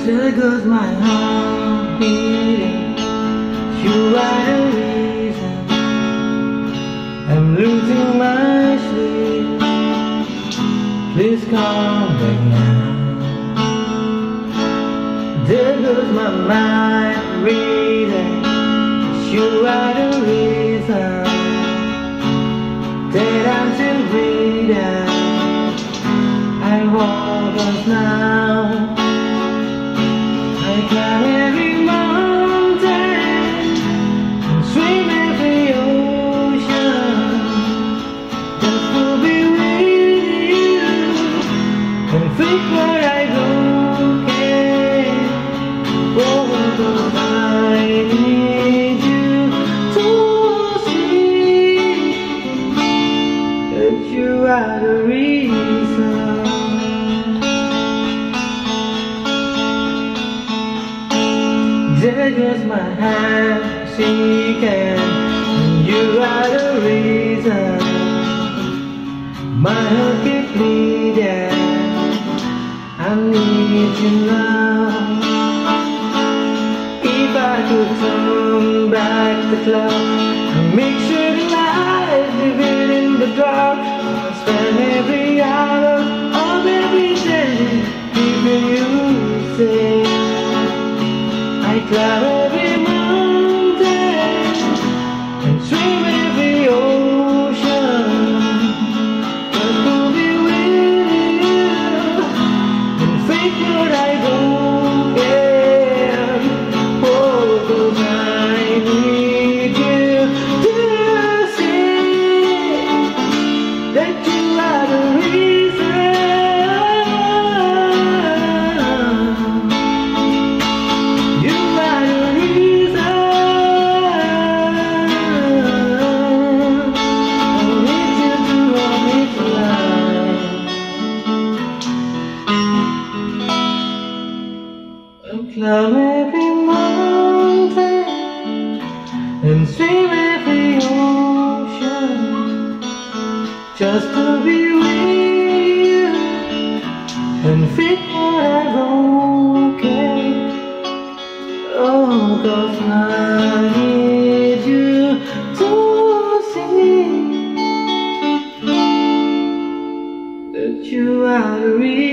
There goes my heart beating. You are the reason I'm losing my sleep. Please come back now. There goes my mind reading. You are the reason that I'm still breathing. I walk us now. I climb every mountain and swim every ocean just to be with you and think where I go. Oh, I need you to see that you are the reason. There goes my hand shaking, and you are the reason my heart keeps bleeding. I need you now. If I could turn back the clock and make sure the light living in the dark, I'd spend every hour of every day keeping you safe. I climb every mountain and swim every ocean just to be with you and think what I don't get. Oh, 'cause I need you to see that you are the reason. Climb every mountain and swim every ocean just to be with you and fix what I've broken. Oh, 'cause I need you to see that you are the reason.